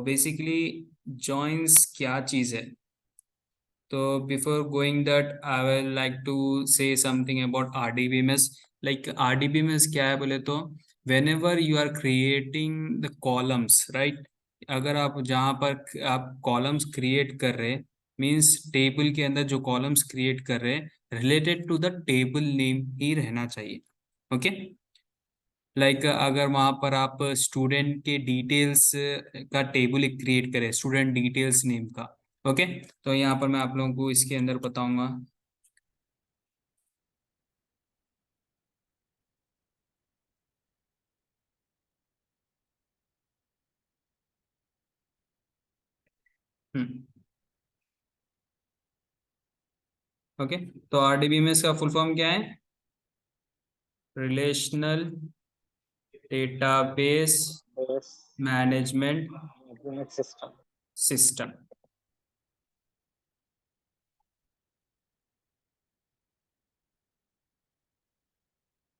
Basically joins क्या चीज़ है? तो before going that I will like to say something about RDBMS. Like RDBMS क्या है बोले तो whenever you are creating the columns, right? अगर आप जहाँ पर आप कॉलम्स क्रिएट कर रहे मीन्स टेबल के अंदर जो कॉलम्स क्रिएट कर रहे related to the table name ही रहना चाहिए. ओके. लाइक अगर वहाँ पर आप स्टूडेंट के डिटेल्स का टेबल एक क्रिएट करें, स्टूडेंट डिटेल्स नेम का. ओके. तो यहाँ पर मैं आप लोगों को इसके अंदर बताऊंगा. हम्म. ओके. तो RDBMS का फुल फॉर्म क्या है? Relational database management system. System.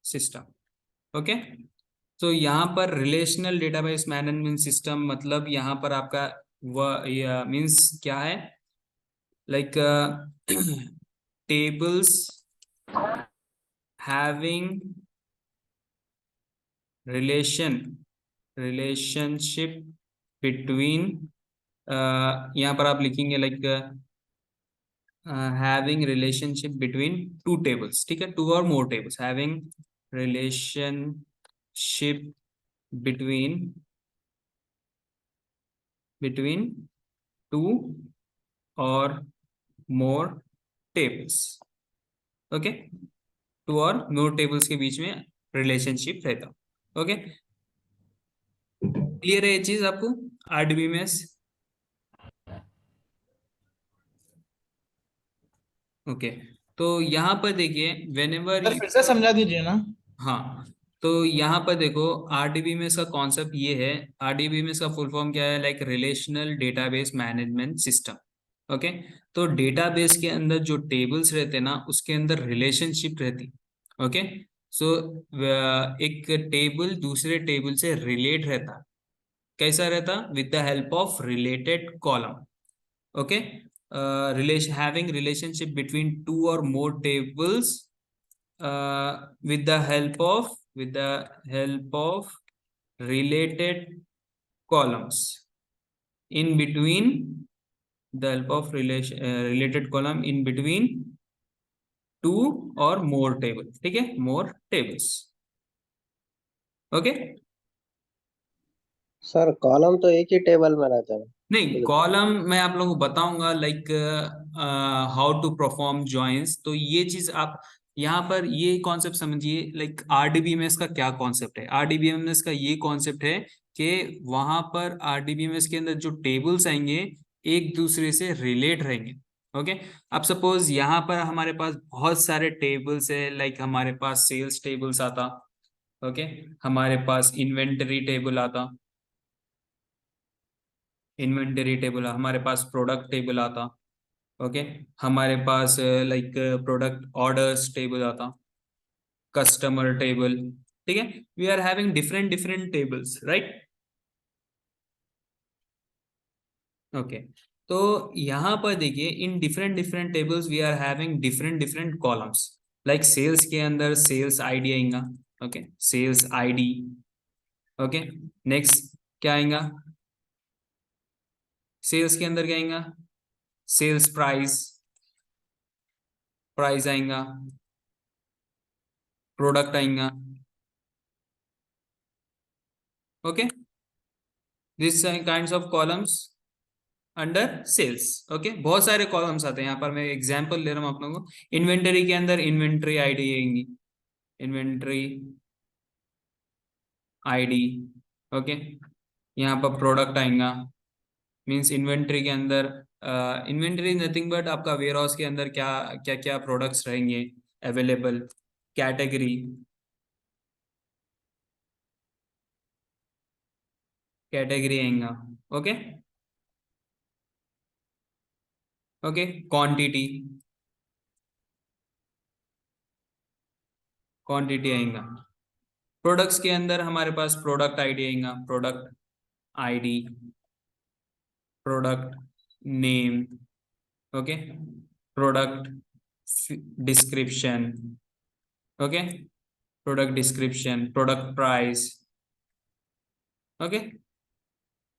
System. Okay. तो यहाँ पर रिलेशनल डेटाबेस मैनेजमेंट सिस्टम मतलब यहाँ पर आपका वह मीन्स क्या है? Like tables having relationship between यहाँ पर आप लिखेंगे like having relationship between two tables. ठीक है, two or more tables having relationship between two or more tables. Okay. Two और मोर टेबल्स के बीच में रिलेशनशिप रहता. ओके. क्लियर है ये चीज आपको? RDBMS. ओके. तो यहाँ पर देखिए वेन एवर सर फिर से समझा दीजिए ना. हाँ. तो यहाँ पर देखो RDBMS का कॉन्सेप्ट ये है. RDBMS का फुल फॉर्म क्या है? Like relational database management system. Okay. तो डेटाबेस के अंदर जो टेबल्स रहते हैं ना उसके अंदर रिलेशनशिप रहती. ओके. सो एक टेबल दूसरे टेबल से रिलेट रहता. कैसा रहता? With the help of related column. Okay. Relation having relationship between two और more tables with the help of related columns in between the help of related column in between two or more table. ठीक है, more tables. Okay. Sir column तो एक ही table में रहता है. नहीं, column मैं आप लोगों को बताऊंगा like how to perform joins. तो ये चीज आप यहाँ पर ये कॉन्सेप्ट समझिए. लाइक RDBMS का क्या कॉन्सेप्ट है? RDBMS का ये कॉन्सेप्ट है कि वहां पर RDBMS के अंदर जो टेबल्स आएंगे एक दूसरे से रिलेट रहेंगे. ओके. अब सपोज यहाँ पर हमारे पास बहुत सारे टेबल्स है. लाइक हमारे पास सेल्स टेबल्स आता. ओके. हमारे पास इन्वेंटरी टेबल आता. इन्वेंटरी टेबल हमारे पास प्रोडक्ट टेबल आता. ओके. हमारे पास लाइक प्रोडक्ट ऑर्डर्स टेबल आता. Customer table. ठीक है. We are having different different tables, right? Okay. तो यहाँ पर देखिए इन different different tables we are having different different columns. Like sales के अंदर सेल्स आईडी आएगा. Okay. Sales ID. Okay. Next क्या आएगा? सेल्स के अंदर क्या आएगा? Sales price. प्राइस आएगा. प्रोडक्ट आएगा. Okay. This kinds of columns under sales. Okay. बहुत सारे कॉलम्स आते हैं. यहाँ पर मैं एग्जांपल ले रहा हूँ आप लोगों को. इन्वेंटरी के अंदर इन्वेंटरी आईडी आएंगी. Inventory ID. ओके. यहाँ पर प्रोडक्ट आएगा. मींस इन्वेंटरी के अंदर इन्वेंटरी नथिंग बट आपका वेयर हाउस के अंदर क्या क्या क्या प्रोडक्ट्स रहेंगे अवेलेबल. कैटेगरी. कैटेगरी आएगा. ओके. ओके. क्वांटिटी. क्वांटिटी आएगा. प्रोडक्ट्स के अंदर हमारे पास प्रोडक्ट आईडी आएगा. Product ID. product name, okay, product description, okay, product description, product price, okay,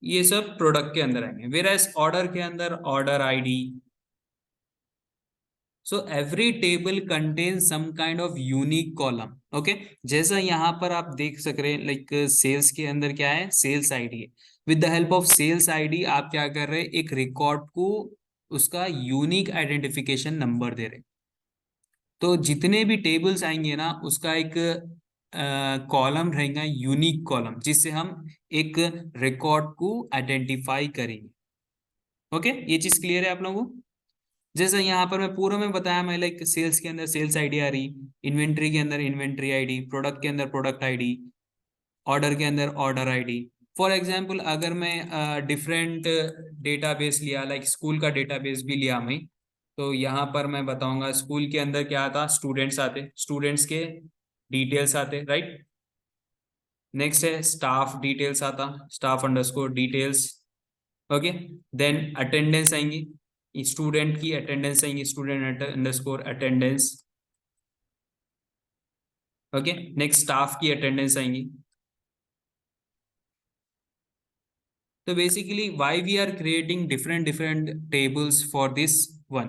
ये सब प्रोडक्ट के अंदर आएंगे। वेयर एज ऑर्डर के अंदर order ID. So every table contain some kind of unique column, okay. जैसा यहाँ पर आप देख सक रहे हैं, लाइक सेल्स के अंदर क्या है, सेल्स आईडी है। With the help of sales ID आप क्या कर रहे हैं, एक रिकॉर्ड को उसका यूनिक आइडेंटिफिकेशन नंबर दे रहे हैं। तो जितने भी टेबल्स आएंगे ना, उसका एक कॉलम रहेगा, यूनिक कॉलम, जिससे हम एक रिकॉर्ड को आइडेंटिफाई करेंगे। ओके, ये चीज क्लियर है आप लोगों को? जैसे यहाँ पर मैं पूरा में बताया, मैं लाइक सेल्स के अंदर सेल्स आईडी आ रही, इन्वेंट्री के अंदर इन्वेंट्री आईडी, प्रोडक्ट के अंदर प्रोडक्ट आईडी, ऑर्डर के अंदर ऑर्डर आईडी। फॉर एग्जांपल अगर मैं डिफरेंट डेटाबेस लिया, लाइक स्कूल का डेटाबेस भी लिया मैं, तो यहाँ पर मैं बताऊंगा स्कूल के अंदर क्या आता, स्टूडेंट्स आते, स्टूडेंट्स के डिटेल्स आते, राइट। नेक्स्ट है स्टाफ डिटेल्स आता, staff underscore details, okay. Then attendance आएंगी, स्टूडेंट की अटेंडेंस आएंगी, student underscore attendance, okay. Next staff की अटेंडेंस आएंगी। तो basically why we are creating different different tables for this one,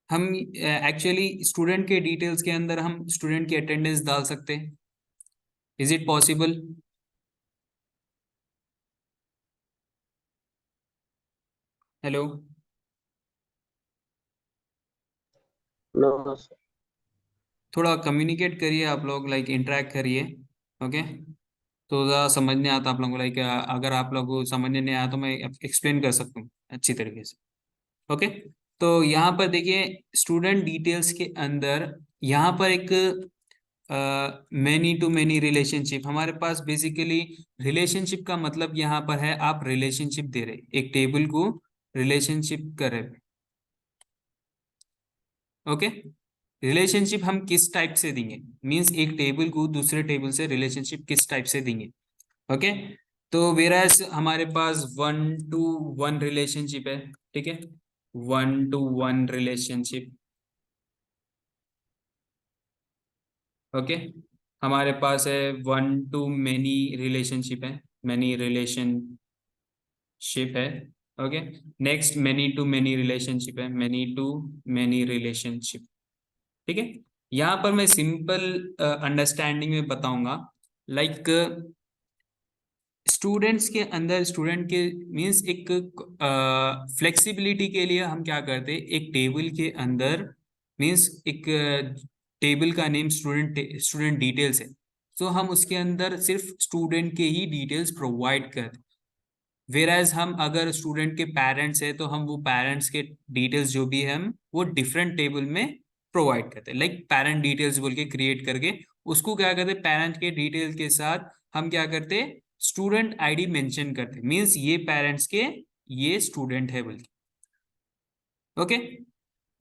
हम एक्चुअली स्टूडेंट के डिटेल्स के अंदर हम स्टूडेंट की अटेंडेंस डाल सकते हैं। Is it possible? Hello, No, sir. थोड़ा कम्युनिकेट करिए आप लोग, लाइक इंटरेक्ट करिए, ओके। तो ज़्यादा समझ नहीं आता आप लोगों को, लाइक अगर आप लोग को समझ नहीं आया तो मैं एक्सप्लेन कर सकता हूँ अच्छी तरीके से, ओके। तो यहाँ पर देखिए स्टूडेंट डिटेल्स के अंदर यहाँ पर एक मैनी टू मैनी रिलेशनशिप, हमारे पास बेसिकली रिलेशनशिप का मतलब यहाँ पर है आप रिलेशनशिप दे रहे, एक टेबल को रिलेशनशिप कर रहे, ओके। रिलेशनशिप हम किस टाइप से देंगे, मींस एक टेबल को दूसरे टेबल से रिलेशनशिप किस टाइप से देंगे, ओके। तो वेराज हमारे पास 1-to-1 रिलेशनशिप है, ठीक है, 1-to-1 रिलेशनशिप, ओके। हमारे पास है 1-to-many रिलेशनशिप है, मैनी रिलेशनशिप है, okay. Next many to many relationship है, मैनी टू मैनी रिलेशनशिप, ठीक है। यहाँ पर मैं सिंपल अंडरस्टैंडिंग में बताऊंगा, लाइक स्टूडेंट्स के अंदर स्टूडेंट के मींस एक फ्लेक्सिबिलिटी के लिए हम क्या करते हैं, एक टेबल के अंदर मींस एक टेबल का नेम स्टूडेंट डिटेल्स है, तो हम उसके अंदर सिर्फ स्टूडेंट के ही डिटेल्स प्रोवाइड करते। वेराज हम अगर स्टूडेंट के पेरेंट्स है तो हम वो पेरेंट्स के डिटेल्स जो भी है हम वो डिफरेंट टेबल में प्रोवाइड करते हैं, लाइक पेरेंट डिटेल्स बोल के क्रिएट करके उसको क्या करते हैं, पेरेंट के डिटेल्स के साथ हम क्या करते हैं, स्टूडेंट आईडी मेंशन करते हैं, मींस ये पेरेंट्स के ये स्टूडेंट है बोल के, ओके।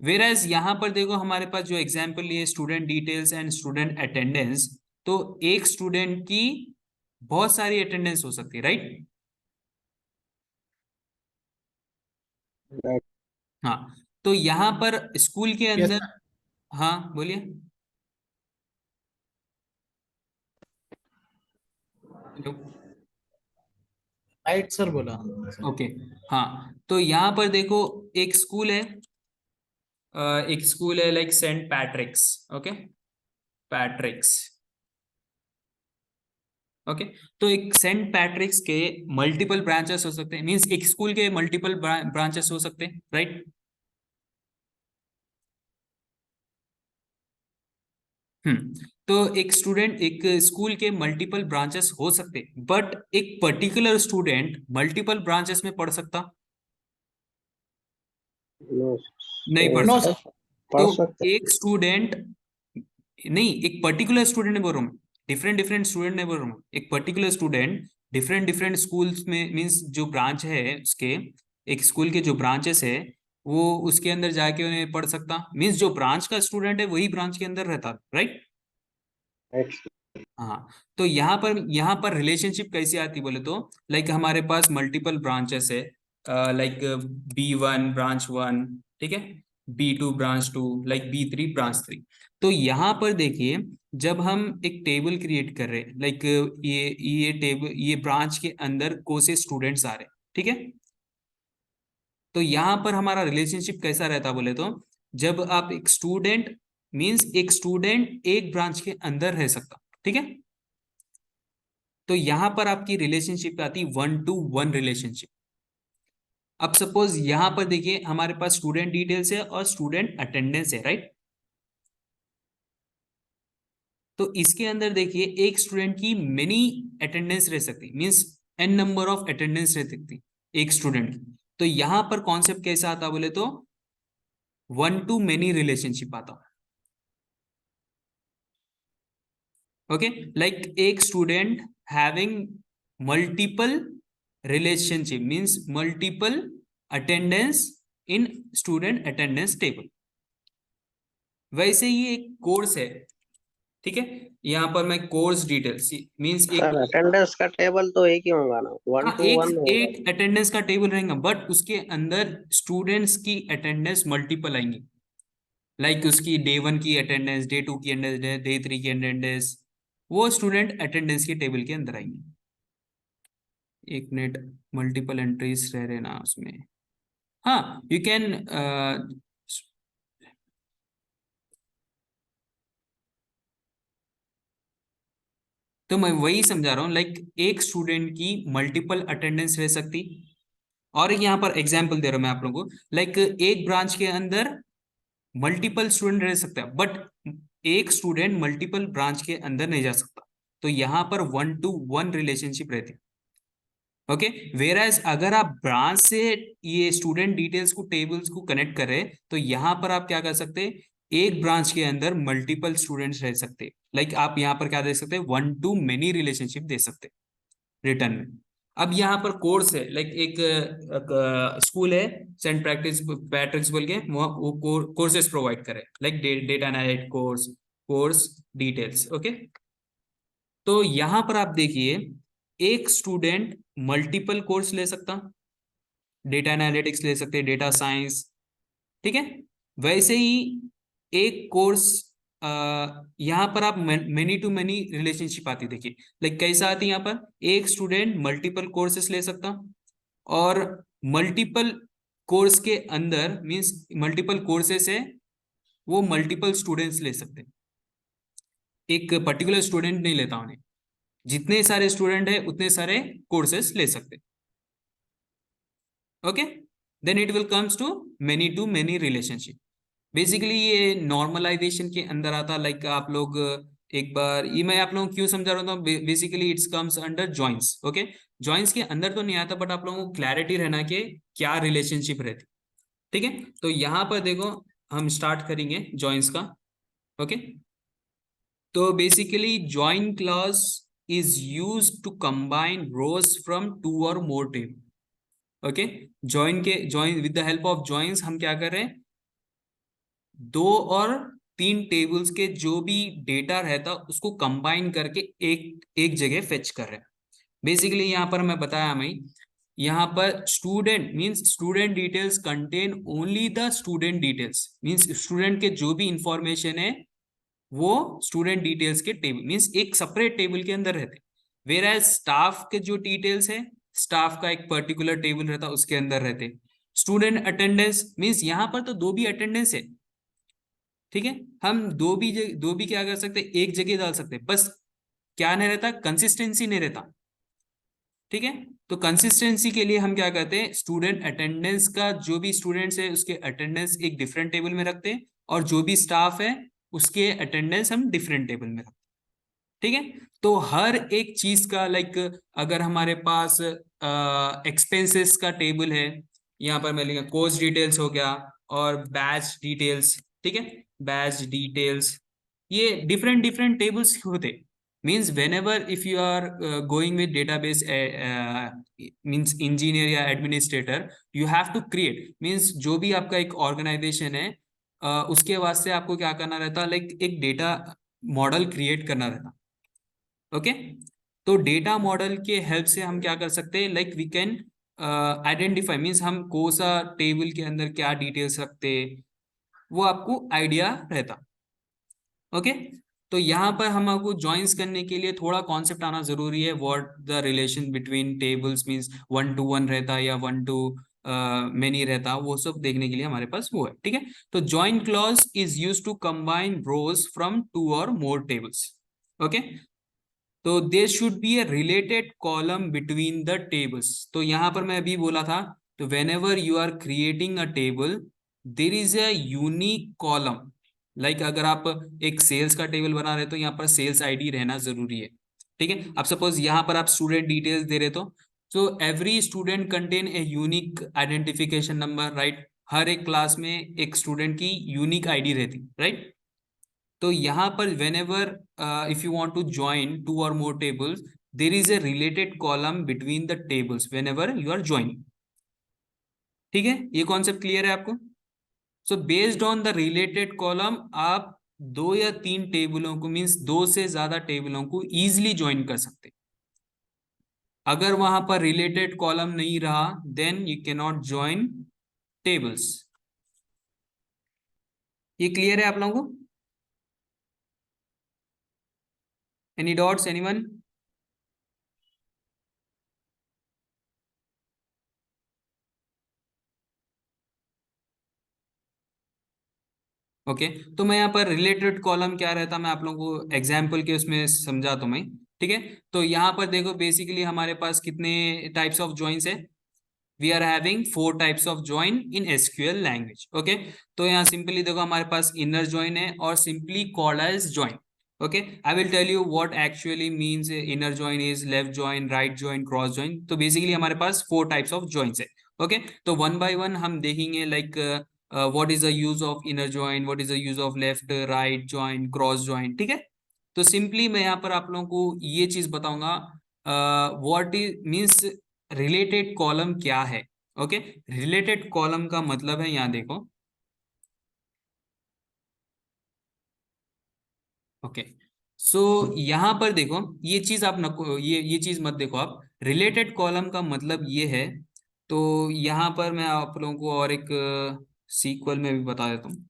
वेराज यहाँ पर देखो हमारे पास जो एग्जाम्पल ये student details and student attendance, तो एक स्टूडेंट की बहुत सारी अटेंडेंस हो सकती है, राइट। Right. हाँ, तो यहाँ पर स्कूल के यस अंदर, सर। हाँ बोलिए। हेलो, राइट सर बोला सर। ओके। हाँ, तो यहाँ पर देखो एक स्कूल है, एक स्कूल है like Saint Patrick's, okay, Patrick's, okay. तो एक सेंट पैट्रिक्स के मल्टीपल ब्रांचेस हो सकते हैं, मींस एक स्कूल के मल्टीपल ब्रांचेस हो सकते हैं, राइट। तो एक स्टूडेंट एक स्कूल के मल्टीपल ब्रांचेस हो सकते हैं, बट एक पर्टिकुलर स्टूडेंट मल्टीपल ब्रांचेस में पढ़ सकता No, नहीं, पढ़ नो सकता। सर। पढ़ तो सकते एक स्टूडेंट नहीं, एक पर्टिकुलर स्टूडेंट ने बोल रहा हूँ, डिफरेंट डिफरेंट स्टूडेंट ने बोल रहा हूँ, एक particular student different different schools में मींस जो ब्रांच है उसके, एक स्कूल के जो ब्रांचेस है वो उसके अंदर जाके उन्हें पढ़ सकता, मींस जो ब्रांच का स्टूडेंट है वही ब्रांच के अंदर रहता, राइट। हैं। हाँ, तो यहाँ पर रिलेशनशिप कैसी आती बोले तो लाइक हमारे पास मल्टीपल ब्रांचेस है, लाइक B1 ब्रांच 1, ठीक है, B2 branch 2, like B3 branch 3। तो यहाँ पर देखिए, जब हम एक टेबल क्रिएट कर रहे हैं, लाइक ये टेबल, ये ब्रांच के अंदर कौन से स्टूडेंट्स आ रहे हैं, ठीक है, तो यहाँ पर हमारा रिलेशनशिप कैसा रहता बोले तो, जब आप एक स्टूडेंट, मीन्स एक स्टूडेंट एक ब्रांच के अंदर रह सकता, ठीक है, तो यहां पर आपकी रिलेशनशिप आती 1-to-1 रिलेशनशिप। अब सपोज यहां पर देखिए हमारे पास स्टूडेंट डिटेल्स है और स्टूडेंट अटेंडेंस है, राइट। तो इसके अंदर देखिए एक स्टूडेंट की मेनी अटेंडेंस रह सकती, means n number of attendance रह सकती एक स्टूडेंट की। तो यहां पर कॉन्सेप्ट कैसा आता बोले तो 1-to-many रिलेशनशिप आता। ओके, लाइक एक student having multiple relationship, means multiple attendance in student attendance table. वैसे ही एक कोर्स है, ठीक है, यहाँ पर मैं कोर्स डिटेल्स, मीन्स एक, सर अटेंडेंस का टेबल तो एक ही होगा ना, वन हाँ, टू वन एक होगा। एक अटेंडेंस का टेबल रहेगा, बट उसके अंदर स्टूडेंट्स की अटेंडेंस मल्टीपल आएंगी, लाइक उसकी डे 1 की अटेंडेंस, डे 2 की अटेंडेंस, डे 3 की अटेंडेंस, वो स्टूडेंट अटेंडेंस के टेबल के अंदर आएंगे। एक मिनट, मल्टीपल एंट्रीज रह रहे ना उसमें, हाँ, यू कैन, तो मैं वही समझा रहा हूँ, लाइक एक स्टूडेंट की मल्टीपल अटेंडेंस रह सकती, और एक यहाँ पर एग्जांपल दे रहा हूँ मैं आप लोगों को, लाइक एक ब्रांच के अंदर मल्टीपल स्टूडेंट रह सकता है, बट एक स्टूडेंट मल्टीपल ब्रांच के अंदर नहीं जा सकता, तो यहाँ पर 1-to-1 रिलेशनशिप रहती है। ओके, वेर एज अगर आप ब्रांच से ये स्टूडेंट डिटेल्स को, टेबल्स को कनेक्ट करें, तो यहां पर आप क्या कर सकते हैं, एक ब्रांच के अंदर मल्टीपल स्टूडेंट्स रह सकते हैं, लाइक आप यहां पर क्या दे सकते हैं, 1-to-many रिलेशनशिप दे सकते हैं रिटर्न में। अब यहाँ पर कोर्स है, लाइक एक स्कूल है, सेंट प्रैक्टिस पैट्रिक्स बोल के, वो कोर्सेज प्रोवाइड करे, like data analytic course, course details. Okay, तो यहां पर आप देखिए एक स्टूडेंट मल्टीपल कोर्स ले सकता, डेटा एनालिटिक्स ले सकते, डेटा साइंस, ठीक है। वैसे ही एक कोर्स, यहाँ पर आप मेनी टू मेनी रिलेशनशिप आती, देखिए लाइक कैसा आती है, यहाँ पर एक स्टूडेंट मल्टीपल कोर्सेस ले सकता, और मल्टीपल कोर्स के अंदर, मींस मल्टीपल कोर्सेस है, वो मल्टीपल स्टूडेंट्स ले सकते, एक पर्टिकुलर स्टूडेंट नहीं लेता उन्हें, जितने सारे स्टूडेंट है उतने सारे कोर्सेस ले सकते। Okay, then it will comes to many relationship. Basically ये नॉर्मलाइजेशन के अंदर आता, लाइक आप लोग एक बार, ये मैं आप लोगों को क्यों समझा रहा हूँ, basically it's comes under joins. Okay, joins के अंदर तो नहीं आता, बट आप लोगों को क्लैरिटी रहना कि क्या रिलेशनशिप रहती, ठीक है। तो यहाँ पर देखो, हम स्टार्ट करेंगे जॉइंस का। ओके, तो basically join clause is use to combine rows from 2 or more table. Okay, join with the help of joins हम क्या कर रहे हैं, 2 और 3 टेबल्स के जो भी डेटा रहता उसको कंबाइन करके एक एक जगह फेच कर रहे हैं। बेसिकली यहाँ पर मैं बताया, मैं यहाँ पर student means student details contain only the student details, means student के जो भी इंफॉर्मेशन है वो स्टूडेंट डिटेल्स के टेबल, मींस एक सेपरेट टेबल के अंदर रहते, वेर एज स्टाफ के जो डिटेल्स है, स्टाफ का एक पर्टिकुलर टेबल रहता उसके अंदर रहते। स्टूडेंट अटेंडेंस मींस यहाँ पर तो 2 भी अटेंडेंस है, ठीक है, हम दो भी क्या कर सकते, एक जगह डाल सकते, बस क्या नहीं रहता, कंसिस्टेंसी नहीं रहता, ठीक है। तो कंसिस्टेंसी के लिए हम क्या करते हैं, स्टूडेंट अटेंडेंस का जो भी स्टूडेंट्स है उसके अटेंडेंस एक डिफरेंट टेबल में रखते हैं, और जो भी स्टाफ है उसके अटेंडेंस हम डिफरेंट टेबल में रखते हैं, ठीक है। तो हर एक चीज का, लाइक अगर हमारे पास एक्सपेंसेस का टेबल है, यहाँ पर मैं लिखा कोर्स डिटेल्स हो गया, और बैच डिटेल्स, ठीक है, बैच डिटेल्स, ये डिफरेंट डिफरेंट टेबल्स होते, means whenever if you are going with database, means engineer या administrator, you have to create, means जो भी आपका एक ऑर्गेनाइजेशन है, उसके वास्ते आपको क्या करना रहता, लाइक एक डेटा मॉडल क्रिएट करना रहता, ओके। तो डेटा मॉडल के हेल्प से हम क्या कर सकते हैं, like we can identify, means हम कौन सा टेबल के अंदर क्या डिटेल्स रखते हैं, वो आपको आइडिया रहता। ओके। तो यहाँ पर हमको ज्वाइंस करने के लिए थोड़ा कॉन्सेप्ट आना जरूरी है, what the relation between tables, means 1 to 1 रहता है या 1 to मेनी रहता, वो सब देखने के लिए हमारे पास वो है। ठीक है। तो join clause is use to combine rows from 2 or more tables. Okay. तो there should be a related column between the tables. तो यहाँ पर मैं अभी बोला था, तो whenever you are creating a table there is a unique column. Like अगर आप एक सेल्स का टेबल बना रहे तो यहाँ पर सेल्स आईडी रहना जरूरी है। ठीक है। अब सपोज यहाँ पर आप स्टूडेंट डिटेल्स दे रहे तो every student contain a unique identification number, right. हर एक क्लास में एक स्टूडेंट की यूनिक आईडी रहती, राइट। तो यहाँ पर whenever if you want to join 2 or more tables, there is a related column between the tables whenever you are joining. ठीक है, ये कॉन्सेप्ट क्लियर है आपको? So based on the related column आप 2 या 3 टेबलों को, means 2 से ज्यादा टेबलों को इजिली ज्वाइन कर सकते। अगर वहां पर रिलेटेड कॉलम नहीं रहा then you can not join tables. ये क्लियर है आप लोगों को? Any doubts, anyone? ओके। तो मैं यहाँ पर रिलेटेड कॉलम क्या रहता, मैं आप लोगों को एग्जाम्पल के उसमें समझाता हूँ मैं। ठीक है। तो यहाँ पर देखो बेसिकली हमारे पास कितने टाइप्स ऑफ ज्वाइंस है। We are having 4 types of join in SQL language. Okay. तो यहाँ सिंपली देखो हमारे पास इनर ज्वाइन है और simply called as join. Okay. I will tell you what actually means inner join is, left join, right join, cross join. तो basically हमारे पास 4 types of joins है। ओके। तो 1 by 1 हम देखेंगे, like what is the use of inner join, what is the use of left right join, cross join. ठीक है। तो सिंपली मैं यहाँ पर आप लोगों को ये चीज बताऊंगा, what is means related column क्या है। ओके। रिलेटेड कॉलम का मतलब है, यहाँ देखो। ओके। सो यहाँ पर देखो, ये चीज आप नको, ये चीज मत देखो आप। रिलेटेड कॉलम का मतलब ये है। तो यहाँ पर मैं आप लोगों को और एक सीक्वल में भी बता देता हूँ।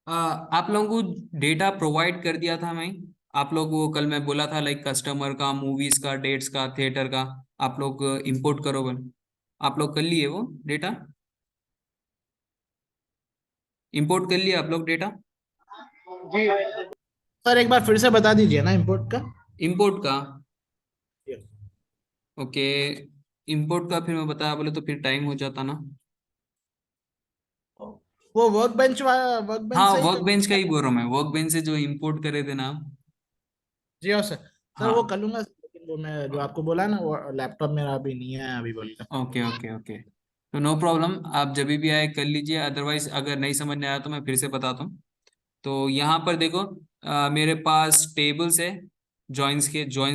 आप लोगों को डेटा प्रोवाइड कर दिया था मैं। आप लोग वो कल मैं बोला था, लाइक कस्टमर का, मूवीज का, डेट्स का, थिएटर का, आप लोग इंपोर्ट करो बन। आप लोग कर लिए वो डेटा? इंपोर्ट कर लिया आप लोग डेटा? जी सर, एक बार फिर से बता दीजिए ना इम्पोर्ट का। इंपोर्ट का? ओके। इंपोर्ट का फिर मैं बताया बोले तो फिर टाइम हो जाता ना। वो वर्क बेंच हाँ, से ही वर्क बेंच का कर। ही बोल रहा हूँ मैं, वर्क बेंच से जो इंपोर्ट करे थे ना आप। जी हाँ सर। सर वो हाँ। कर लूंगा, लेकिन वो मैं जो आपको बोला ना, वो लैपटॉप मेरा अभी नहीं है अभी बोल कर। Okay okay okay. तो नो प्रॉब्लम, आप जब भी आए कर लीजिए, अदरवाइज अगर नहीं समझ में आया तो मैं फिर से बताता हूँ। तो यहाँ पर देखो, मेरे पास टेबल्स है। जॉइंस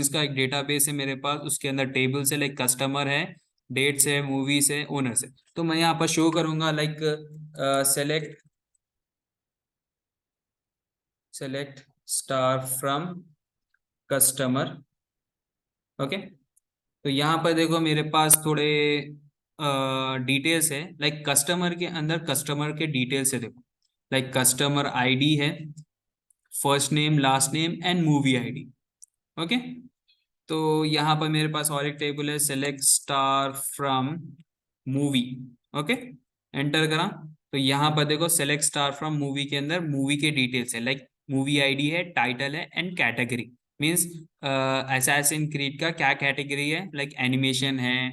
का एक डेटाबेस है मेरे पास, उसके अंदर टेबल्स है, लाइक कस्टमर है, डेट्स है, मूवीज है, ओनर्स है। तो मैं यहाँ पर शो करूंगा, like select select star from customer. Okay. तो यहाँ पर देखो मेरे पास थोड़े डिटेल्स है, लाइक कस्टमर के अंदर कस्टमर के डिटेल्स है देखो। लाइक कस्टमर आईडी है, first name, last name and movie ID. Okay. तो यहाँ पर मेरे पास और एक टेबल है, select star from movie. Okay. Enter करा। तो यहाँ पर देखो सेलेक्ट स्टार फ्रॉम मूवी के अंदर मूवी के डिटेल्स है, लाइक मूवी आईडी है, टाइटल है and category. Means assassin creed का क्या कैटेगरी है, लाइक एनिमेशन है,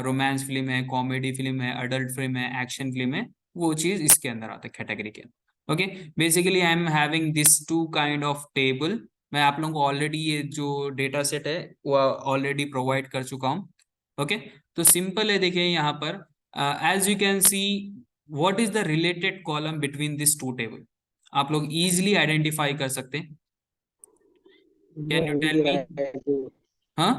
रोमांस फिल्म है, कॉमेडी फिल्म है, अडल्ट फिल्म है, एक्शन फिल्म है, वो चीज इसके अंदर आता है कैटेगरी के अंदर। Okay. Basically I am having this 2 kind of table. मैं आप लोगों को ऑलरेडी ये जो डेटा सेट है वो ऑलरेडी प्रोवाइड कर चुका हूँ। ओके। तो सिंपल है, देखिए यहाँ पर as you can see, what is the related column between these two table? आप लोग easily identify कर सकते हैं. Can you tell me? हाँ,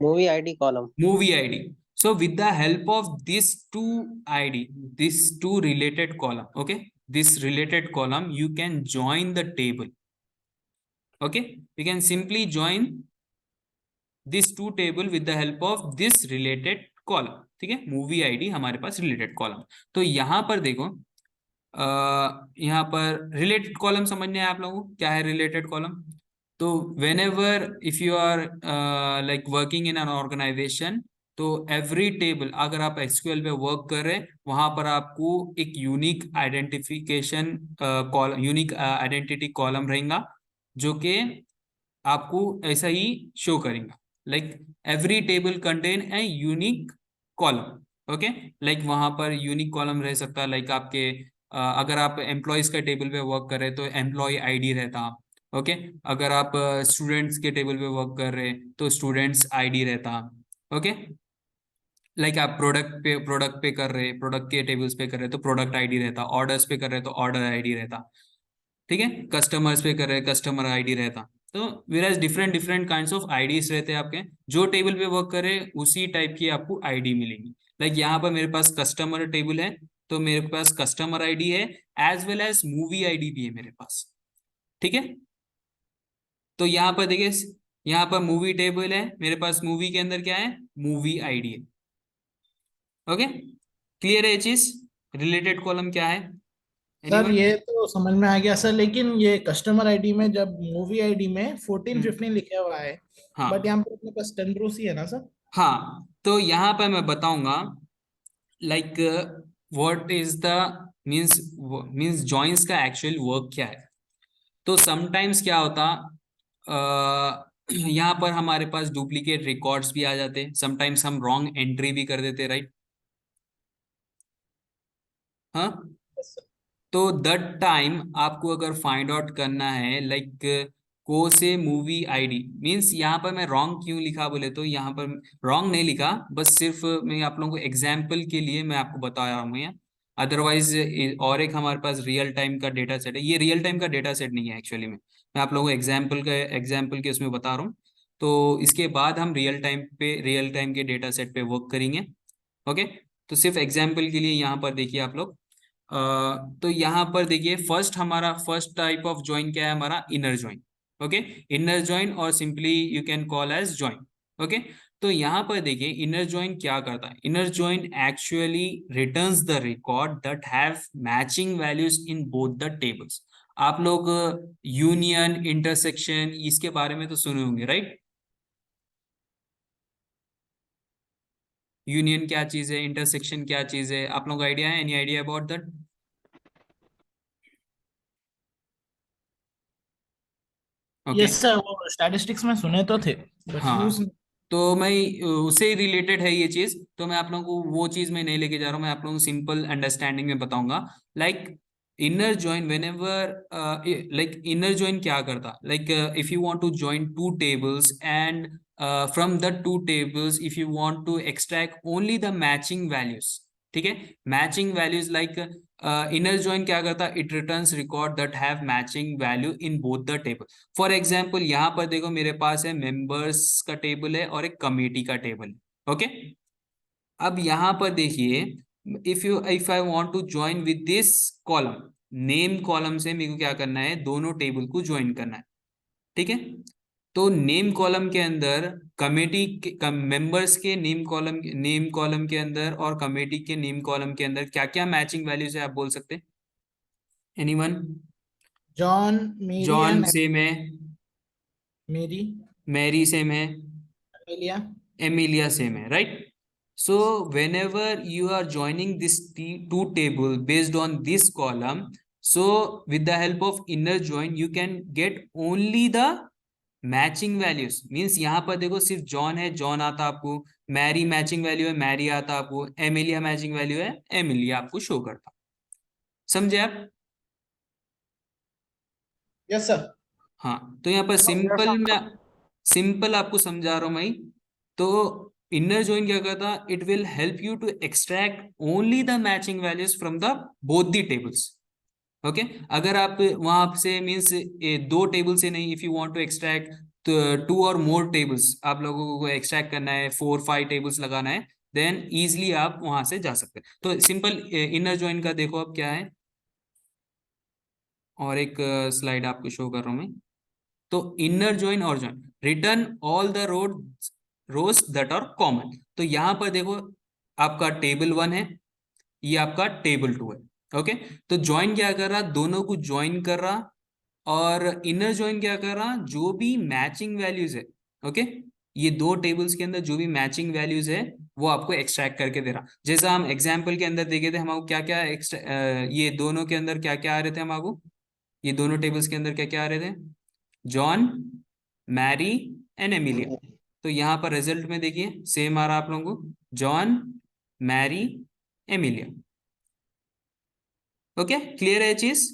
movie ID column. movie ID. So with the help of these two ID, these two related column, okay, this related column, you can join the table. Okay, you can simply join this two table with the help of this related column. ठीक है, movie ID हमारे पास related column. तो यहाँ पर देखो, यहाँ पर related column समझने हैं आप लोगों को क्या है रिलेटेड कॉलम. तो whenever if you are like working in an organization, तो एवरी टेबल, अगर आप एसक्यूएल पे वर्क कर रहे हैं, वहां पर आपको एक unique identification column, unique identity column रहेगा, जो कि आपको ऐसा ही शो करेगा. Like every table contain a unique column. Okay, like वहां पर यूनिक कॉलम रह सकता है. लाइक आपके अगर आप एम्प्लॉयज के टेबल पे वर्क कर रहे हैं तो एम्प्लॉय आईडी रहता. ओके, अगर आप स्टूडेंट्स के टेबल पे वर्क कर रहे हैं तो स्टूडेंट्स आईडी रहता. ओके, लाइक आप प्रोडक्ट पे कर रहे हैं, प्रोडक्ट के टेबल्स पे कर रहे हैं तो प्रोडक्ट आईडी रहता. ऑर्डर्स पे कर रहे हैं तो ऑर्डर आईडी रहता. ठीक है, कस्टमर्स पे कर रहे हैं कस्टमर आईडी रहता. तो various different different kinds of IDs रहते हैं आपके. जो टेबल पे वर्क करे उसी टाइप की आपको आईडी मिलेगी. लाइक यहाँ पर मेरे पास कस्टमर टेबल है, तो मेरे पास कस्टमर आईडी है, as well as movie ID भी है मेरे पास. ठीक है, तो यहाँ पर देखिए, यहाँ पर मूवी टेबल है मेरे पास, मूवी के अंदर क्या है, मूवी आईडी है. ओके, क्लियर है ये चीज, रिलेटेड कॉलम क्या है. Sir Anyone? ये तो समझ में आ गया सर, लेकिन ये कस्टमर आईडी में जब मूवी आईडी में 14-15 लिखा हुआ है, हाँ बट यहाँ पर अपने पास 10 रोज ही है ना सर. हाँ, तो यहाँ पर मैं बताऊंगा like what is the means joins का एक्चुअल वर्क क्या है. तो समटाइम्स क्या होता, यहाँ पर हमारे पास डुप्लीकेट रिकॉर्ड्स भी आ जाते हैं. समटाइम्स हम रॉन्ग एंट्री भी कर देते, राइट. हाँ, तो दैट टाइम आपको अगर फाइंड आउट करना है लाइक को से मूवी आईडी, मींस यहाँ पर मैं रॉन्ग क्यों लिखा बोले तो, यहाँ पर रॉन्ग नहीं लिखा, बस सिर्फ मैं आप लोगों को एग्जाम्पल के लिए मैं आपको बता रहा हूँ यहाँ. अदरवाइज और एक हमारे पास रियल टाइम का डेटा सेट है. ये रियल टाइम का डेटा सेट नहीं है एक्चुअली में, मैं आप लोगों को एग्जाम्पल के उसमें बता रहा हूँ. तो इसके बाद हम रियल टाइम के डेटा सेट पे वर्क करेंगे. ओके, तो सिर्फ एग्जाम्पल के लिए यहाँ पर देखिए आप लोग. तो यहाँ पर देखिए, हमारा फर्स्ट टाइप ऑफ ज्वाइन क्या है, हमारा inner join. Okay, inner join और simply you can call as join. Okay, तो यहाँ पर देखिए इनर ज्वाइन क्या करता है. Inner join actually returns the record that have matching values in both the tables. आप लोग यूनियन, इंटरसेक्शन इसके बारे में तो सुने होंगे, राइट. यूनियन क्या चीज है, इंटरसेक्शन क्या चीज है, आप लोगों को आइडिया है, any idea about that. Okay, yes sir, वो स्टैटिस्टिक्स में सुने तो थे, बट यूज. हाँ, तो मैं उससे रिलेटेड है ये चीज, तो मैं आप लोगों को वो चीज में नहीं लेके जा रहा हूँ, मैं आप लोगों को सिंपल अंडरस्टैंडिंग में बताऊंगा. Like inner join, whenever like inner join क्या करता, like if you want to join two tables and from the two tables if you want to extract only the matching values. ठीक है, matching values like inner join क्या करता, it returns record that have matching value in both the table. For example यहाँ पर देखो मेरे पास है members का टेबल है और एक कमेटी का टेबल है. ओके, अब यहाँ पर देखिए, if I want to join with this column, name column से मेरे को क्या करना है, दोनों टेबल को ज्वाइन करना है. ठीक है, तो नेम कॉलम के अंदर कमेटी के मेंबर्स के नेम कॉलम के अंदर और कमेटी के नेम कॉलम के अंदर क्या क्या मैचिंग वैल्यूज है, आप बोल सकते हैं. एनीवन. जॉन, मेरी जॉन एंड सेम है, मेरी, मैरी सेम है, एमिलिया. एमिलिया सेम है, right. So whenever you are joining this two table based on this column, so with the help of inner join you can get only the matching values. Means यहाँ पर देखो सिर्फ John है, John आता आपको, Mary matching value है, Mary आता आपको, एमिलिया मैचिंग वैल्यू है, एमिलिया आपको शो करता. समझे आप. Yes sir. हाँ, तो यहाँ पर सिंपल आपको समझा रहा हूँ मैं. तो इनर जॉइन क्या करता, it will help you to extract only the matching values from the both the tables. Okay, अगर आप वहां से मीन्स दो टेबल से नहीं, if you want to extract two और मोर टेबल्स, आप लोगों को एक्सट्रैक्ट करना है, 4-5 टेबल्स लगाना है, देन इजिली आप वहां से जा सकते हैं। तो सिंपल इनर जॉइन का देखो अब क्या है, और एक स्लाइड आपको शो कर रहा हूं मैं। तो इनर जॉइन और join, return all the rows that are common. तो यहाँ पर देखो, आपका टेबल 1 है, ये आपका टेबल 2 है। ओके, तो ज्वाइन क्या कर रहा, दोनों को ज्वाइन कर रहा, और इनर ज्वाइन क्या कर रहा, जो भी मैचिंग वैल्यूज है, ओके, ये दो टेबल्स के अंदर जो भी मैचिंग वैल्यूज है वो आपको एक्सट्रैक्ट करके दे रहा। जैसा हम एग्जाम्पल के अंदर देखे थे, हमको क्या क्या ये दोनों के अंदर क्या क्या आ रहे थे, हमको ये दोनों टेबल्स के अंदर क्या क्या आ रहे थे, जॉन, मैरी एंड एमिलिया। तो यहाँ पर रिजल्ट में देखिए सेम आ रहा आप लोगों को, John, Mary, Emilia. Okay, clear है चीज?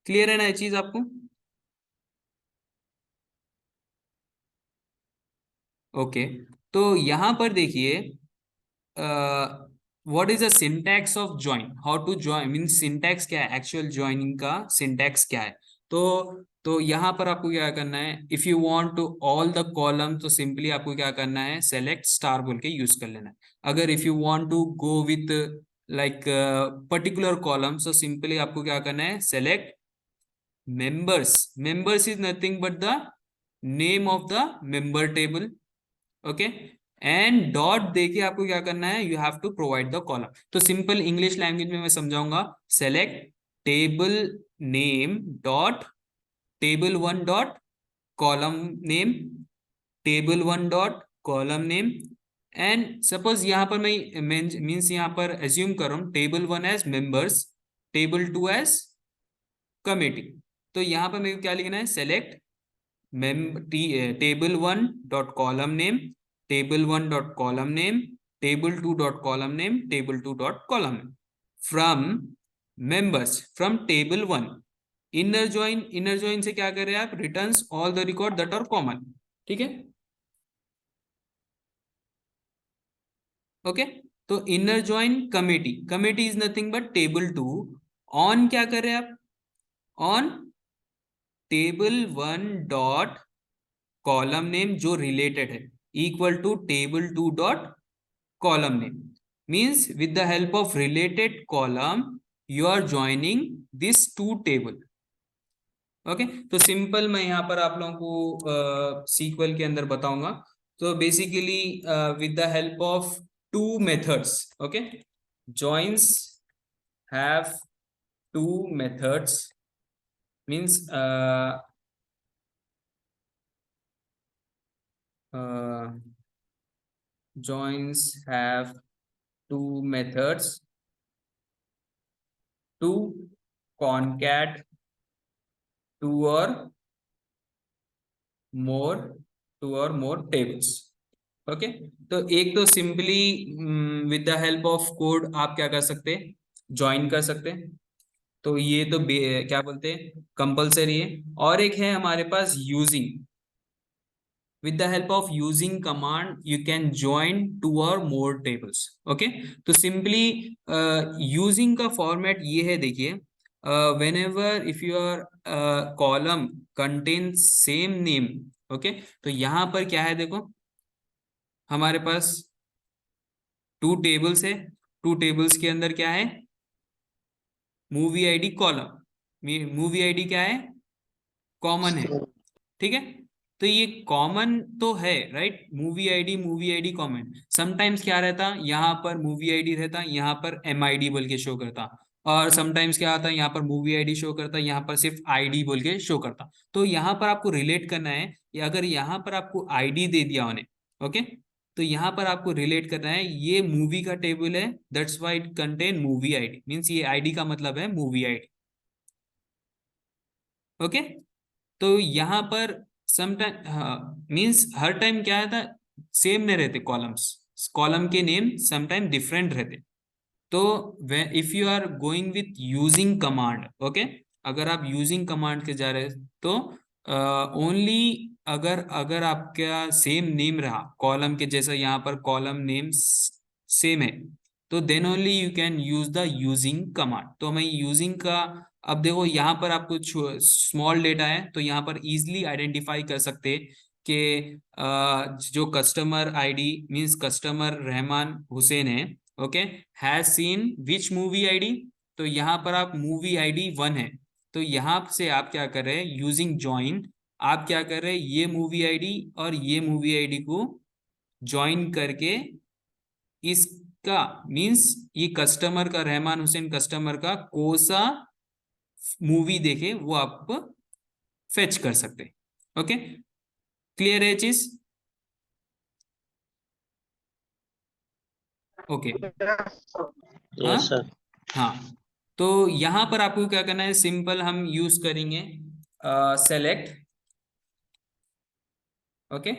क्लियर है ना ये चीज आपको? ओके, तो यहां पर देखिए, what is the syntax of join, how to join, means syntax क्या है, एक्चुअल ज्वाइनिंग का सिंटैक्स क्या है। तो यहां पर आपको क्या करना है, if you want to all the column, तो सिंपली आपको क्या करना है, सेलेक्ट स्टार बोल के यूज कर लेना है। अगर if you want to go with like particular column, तो सिंपली आपको क्या करना है, select members, members is nothing but the name of the member table, okay, and dot देके आपको क्या करना है, you have to provide the column. तो सिंपल इंग्लिश लैंग्वेज में मैं समझाऊंगा, select table name dot table 1 dot column name, table 1 dot column name, and suppose यहाँ पर मैं मीन्स यहाँ पर एज्यूम कर रहा हूँ table 1 as members, table 2 as committee. तो यहाँ पर मेरे को क्या लिखना है, select table 1 dot column name, table 1 dot column name, table 2 dot column name, table 2 dot column name, from members from table 1। Inner join, inner join से क्या करें आप, returns all the record that are common. ठीक है, okay. तो inner join committee, committee is nothing but table 2 on, क्या करें आप, on table 1 dot column name जो रिलेटेड है, equal to table 2 dot column name, means with the help of related column you are joining this two table. Okay, तो simple मैं यहाँ पर आप लोगों को सीक्वल के अंदर बताऊंगा। तो basically with the help of two methods, okay, joins have two methods, means joins have two methods to concat two or more tables। Okay, तो एक तो simply with the help of code आप क्या कर सकते हैं, ज्वाइन कर सकते हैं। तो ये तो क्या बोलते हैं, कंपलसरी है। और एक है हमारे पास using, with the help of using command you can join two or more tables। okay, तो simply using का format ये है, देखिए, whenever if your column contains same name, okay, तो यहाँ पर क्या है, देखो हमारे पास टू टेबल्स है, टू टेबल्स के अंदर क्या है, movie ID column, movie ID क्या है, कॉमन है। ठीक है, तो ये कॉमन तो है, right, movie ID common. Sometimes क्या रहता, यहाँ पर मूवी आईडी रहता, यहाँ पर एमआईडी बोल के शो करता, और समटाइम्स क्या आता है, यहाँ पर मूवी आईडी शो करता, यहाँ पर सिर्फ आईडी बोल के शो करता। तो यहाँ पर आपको रिलेट करना है, या अगर यहाँ पर आपको आईडी दे दिया उन्हें, ओके, तो यहाँ पर आपको रिलेट करना है, ये मूवी का टेबल है, that's why it contain movie ID, means ये आईडी का मतलब है मूवी आईडी। ओके, तो यहाँ पर समटाइम मीन्स हर टाइम क्या था, सेम नहीं रहते कॉलम्स, कॉलम के नेम समटाइम डिफरेंट रहते। तो if you are going with using command, okay, अगर आप यूजिंग कमांड के जा रहे हैं, तो ओनली अगर अगर आपका सेम नेम रहा कॉलम के जैसा, यहाँ पर कॉलम नेम सेम है, तो then only you can use the using command. तो हमें यूजिंग का, अब देखो यहाँ पर आपको स्मॉल डेटा है तो यहाँ पर इजिली आइडेंटिफाई कर सकते कि जो customer ID means customer Rahman Hussain है, okay, has seen which movie ID. तो यहाँ पर आप मूवी आईडी 1 है, तो यहाँ से आप क्या कर रहे हैं, यूजिंग ज्वाइन आप क्या कर रहे हैं, ये मूवी आईडी और ये मूवी आईडी को ज्वाइन करके इसका मींस ये कस्टमर का, रहमान हुसैन कस्टमर का कौन सा मूवी देखे वो आप फेच कर सकते हैं। ओके, क्लियर है चीज? ओके, हाँ यस सर। हाँ। तो यहाँ पर आपको क्या करना है, सिंपल हम यूज करेंगे सेलेक्ट। ओके,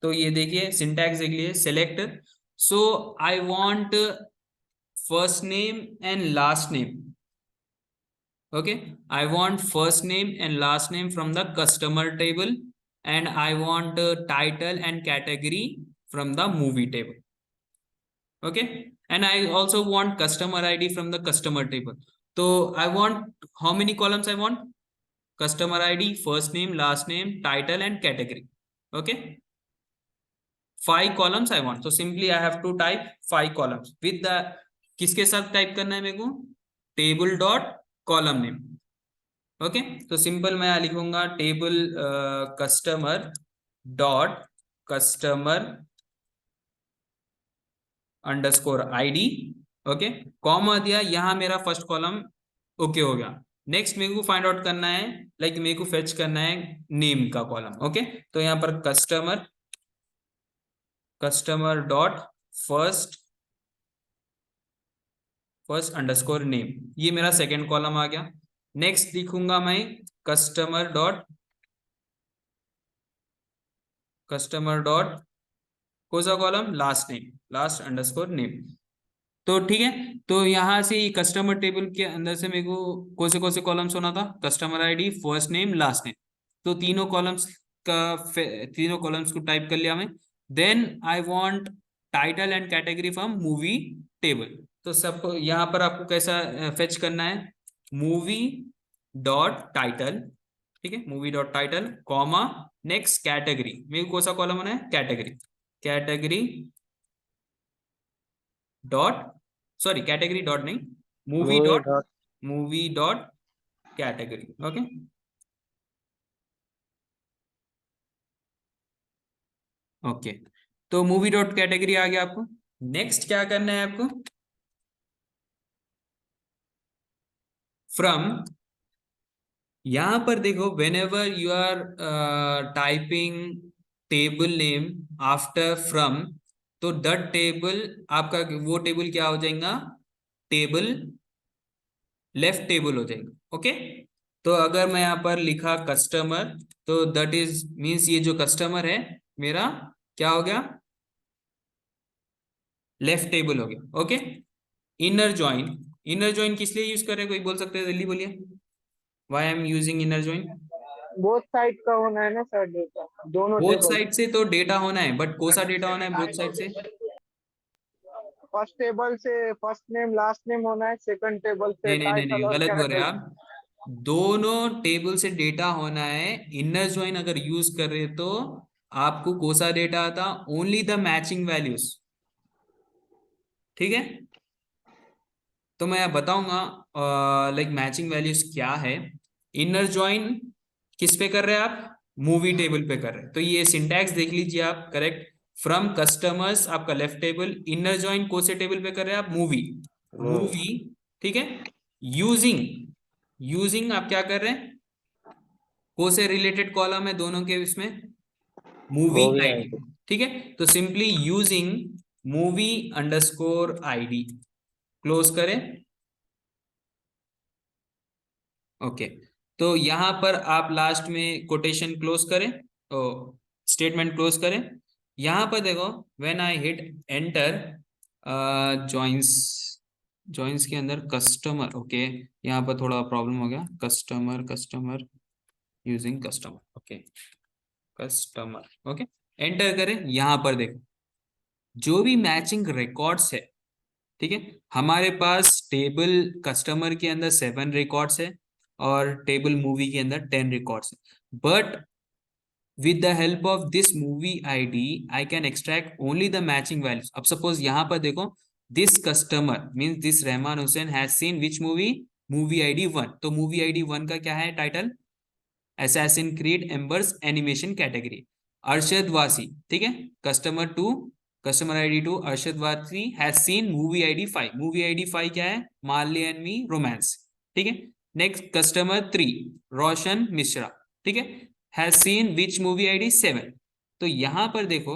तो ये देखिए सिंटैक्स देख लिए, select. So I want first name and last name. Okay, I want first name and last name from the customer table, and I want title and category from the movie table. Okay, and I also want customer ID from the customer table. So I want how many columns I want? Customer ID, first name, last name, title and category. Okay, 5 columns I want. So simply I have to type 5 columns with the, किसके साथ type करना है मेरे को, table dot column name. Okay, तो simple मैं यहाँ लिखूंगा table customer dot customer underscore ID. Okay, comma दिया, यहाँ मेरा फर्स्ट कॉलम ओके हो गया। नेक्स्ट मेरे को फाइंड आउट करना है, लाइक मेरे को फेच करना है नेम का कॉलम। ओके, तो यहाँ पर customer dot first underscore name, ये मेरा सेकेंड कॉलम आ गया। नेक्स्ट लिखूंगा मैं कस्टमर डॉट कौन सा column, last name, last underscore name. तो ठीक है, तो यहाँ से कस्टमर टेबल के अंदर से मेरे को कौन से कॉलम्स होना था, customer ID, first name, last name. तो तीनों कॉलम्स को टाइप कर लिया मैं। Then I want title and category from movie table. तो सबको यहाँ पर आपको कैसा फेच करना है, मूवी डॉट टाइटल, ठीक है, movie dot title comma next category, मेरे को कौन सा कॉलम होना है, category dot, sorry category dot नहीं, movie dot category. Okay, okay, तो मूवी डॉट कैटेगरी आ गया आपको। नेक्स्ट क्या करना है आपको, फ्रॉम, यहां पर देखो whenever you are typing table name after from, तो द टेबल आपका वो टेबल क्या हो जाएगा, टेबल लेफ्ट टेबल हो जाएगा। ओके, तो अगर मैं यहाँ पर लिखा कस्टमर, तो दैट इज मींस ये जो कस्टमर है मेरा क्या हो गया, लेफ्ट टेबल हो गया। ओके, इनर ज्वाइन किस लिए यूज कर रहे हैं, कोई बोल सकते हैं, जल्दी बोलिए, why I am using inner join. Both side का होना है ना सर, डेटा दोनों बोथ टेबल। साइड से तो डेटा होना है, बट कौन सा डेटा होना है बोथ साइड से, फर्स्ट टेबल से फर्स्ट नेम लास्ट नेम होना है, सेकंड टेबल से नहीं टाइटल और गलत बोल रहे हैं कैटेगरी। आप, दोनों टेबल से डेटा होना है। इनर ज्वाइन अगर यूज कर रहे तो आपको कौन सा डेटा आता, ओनली द मैचिंग वैल्यूज, ठीक है। तो मैं बताऊंगा लाइक मैचिंग वैल्यूज क्या है। इनर ज्वाइन किस पे कर रहे हैं आप, मूवी टेबल पे कर रहे हैं, तो ये सिंटैक्स देख लीजिए आप, करेक्ट, फ्रॉम कस्टमर्स आपका लेफ्ट टेबल, इनर ज्वाइन कौन से टेबल पे कर रहे हैं आप, मूवी, ठीक है। यूजिंग आप क्या कर रहे हैं, कौन से रिलेटेड कॉलम है दोनों के इसमें, मूवी मूवी आईडी, आईडी। ठीक है। तो simply using movie underscore ID, close करें। ओके, तो यहां पर आप लास्ट में कोटेशन क्लोज करें, तो स्टेटमेंट क्लोज करें। यहां पर देखो when I hit enter, joins के अंदर कस्टमर, ओके, यहाँ पर थोड़ा प्रॉब्लम हो गया, customer using customer, okay. Okay, customer, okay, enter करें। यहाँ पर देखो जो भी मैचिंग रिकॉर्ड्स है, ठीक है, हमारे पास टेबल कस्टमर के अंदर 7 रिकॉर्ड्स है और टेबल मूवी के अंदर 10 रिकॉर्ड्स है, but with the help of this movie ID I can extract only the matching values. अब suppose यहाँ पर देखो this customer means this Rahman Hussain has seen which movie ID 1, तो movie ID 1 का क्या है title, Assassin's Creed Embers animation category. Arshad वासी, ठीक है, कस्टमर ID 2 अरशद वासी has seen movie ID 5, movie ID 5 क्या है, मार्ली एंड मी रोमांस, ठीक है। नेक्स्ट कस्टमर 3 रोशन मिश्रा, ठीक है, has seen which movie ID 7। तो यहां पर देखो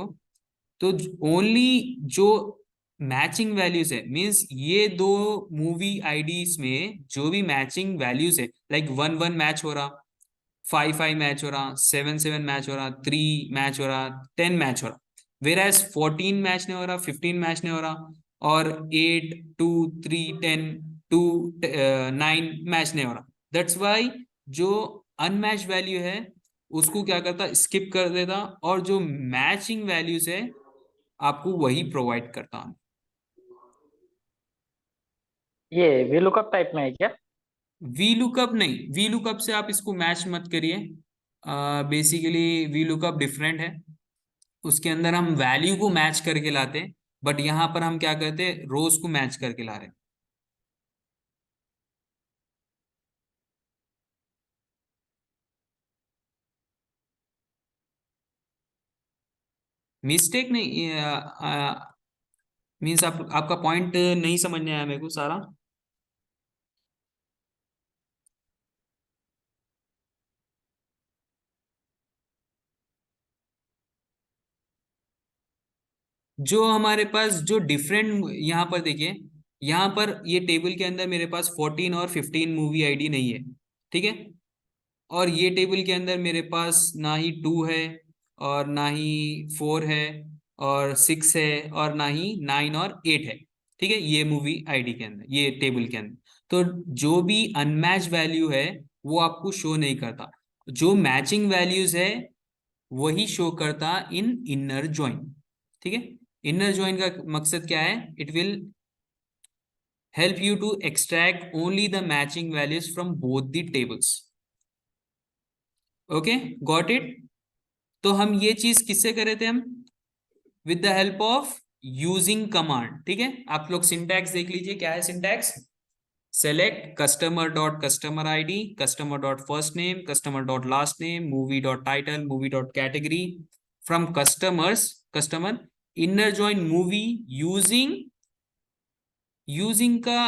तो ओनली जो मैचिंग वैल्यूज है मींस ये दो मूवी आईडीज में जो भी मैचिंग वैल्यूज है, लाइक 1-1 मैच हो रहा, 5-5 मैच हो रहा, 7-7 मैच हो रहा, 3 मैच हो रहा, 10 मैच हो रहा, whereas 14 मैच नहीं हो रहा, 15 मैच नहीं हो रहा, और 8, 2, 3, 10, 2, 9 मैच नहीं हो रहा। दैट्स वाई जो अनमैच वैल्यू है उसको क्या करता, स्किप कर देता, और जो मैचिंग वैल्यूज है आपको वही प्रोवाइड करता हूं। ये वी लुकअप टाइप में है क्या? वी लुकअप नहीं, वी लुकअप से आप इसको मैच मत करिए, बेसिकली वी लुकअप डिफरेंट है, उसके अंदर हम वैल्यू को मैच करके लाते हैं, बट यहाँ पर हम क्या करते हैं, रोज को मैच करके ला रहे हैं। मिस्टेक नहीं, मीन्स आपका पॉइंट नहीं समझने आया मेरे को सारा। जो हमारे पास जो डिफरेंट, यहाँ पर देखिए, यहाँ पर ये टेबल के अंदर मेरे पास 14 और 15 मूवी आईडी नहीं है, ठीक है, और ये टेबल के अंदर मेरे पास ना ही 2 है और ना ही 4 है और 6 है और ना ही 9 और 8 है, ठीक है, ये मूवी आईडी के अंदर, ये टेबल के अंदर। तो जो भी अनमैच वैल्यू है वो आपको शो नहीं करता, जो मैचिंग वैल्यूज है वही शो करता इन इनर जॉइन, ठीक है। इनर जॉइन का मकसद क्या है, it will help you to extract only the matching values from both the tables. Okay, got it? तो हम ये चीज किससे करे थे, हम with the help of using command, ठीक है। आप लोग सिंटैक्स देख लीजिए, क्या है syntax, select customer dot customer ID, customer dot first name, customer dot last name, movie dot title, movie dot category from customer inner join movie using का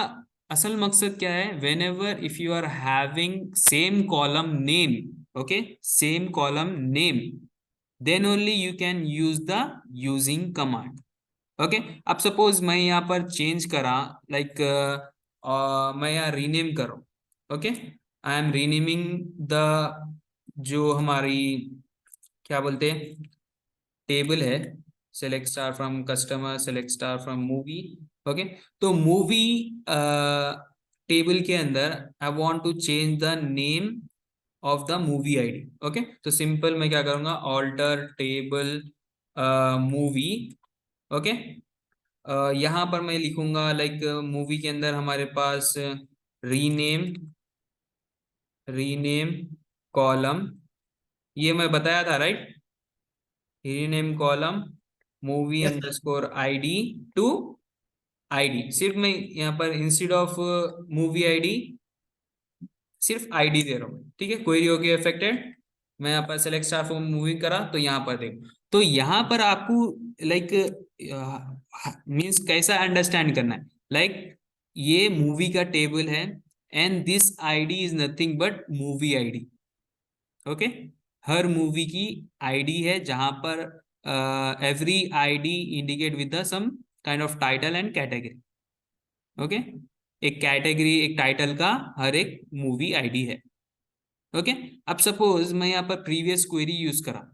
असल मकसद क्या है, whenever if you are having same column name, okay, same column name, then only you can use the using command, okay. अब suppose मैं यहाँ पर change करा, लाइक मैं यहाँ रीनेम करूँ, okay, I am renaming the जो हमारी क्या बोलते हैं टेबल है, select star from customer, select star from movie, okay. तो मूवी टेबल के अंदर I want to change the name of the movie ID, okay. तो सिंपल मैं क्या करूंगा, ऑल्टर टेबल मूवी, ओके। यहाँ पर मैं लिखूंगा लाइक मूवी के अंदर हमारे पास रीनेम कॉलम, ये मैं बताया था right, rename column movie Yes. Underscore ID to ID, सिर्फ मैं यहाँ पर इंस्टेड ऑफ मूवी आईडी सिर्फ आईडी दे रहा हूँ, ठीक है, क्वेरी होगी अफेक्टेड। मैं यहाँ पर सेलेक्ट स्टार फ्रॉम मूवी करा तो यहाँ पर देखो, तो यहाँ पर आपको लाइक मीन्स कैसा अंडरस्टैंड करना है, लाइक ये मूवी का टेबल है and this ID is nothing but movie ID, okay. हर मूवी की आईडी है जहां पर every ID indicate with the some kind of title and category, okay. एक कैटेगरी एक टाइटल का हर एक मूवी आईडी है, ओके। अब सपोज मैं यहाँ पर प्रीवियस क्वेरी यूज करा,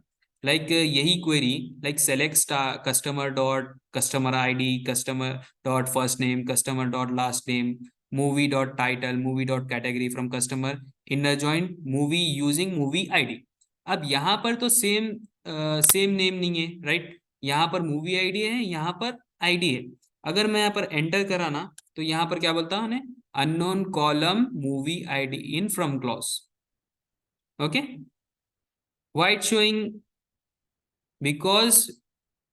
लाइक यही query, like select star customer dot customer ID, customer dot first name, customer dot last name, movie dot title, movie dot category from customer inner join movie using movie ID. अब यहाँ पर तो same name नहीं है, right? यहाँ पर movie ID है, यहाँ पर आईडी है। अगर मैं यहाँ पर एंटर करा ना, तो यहाँ पर क्या बोलता है unknown column movie ID in from clause. Okay, why it showing? Because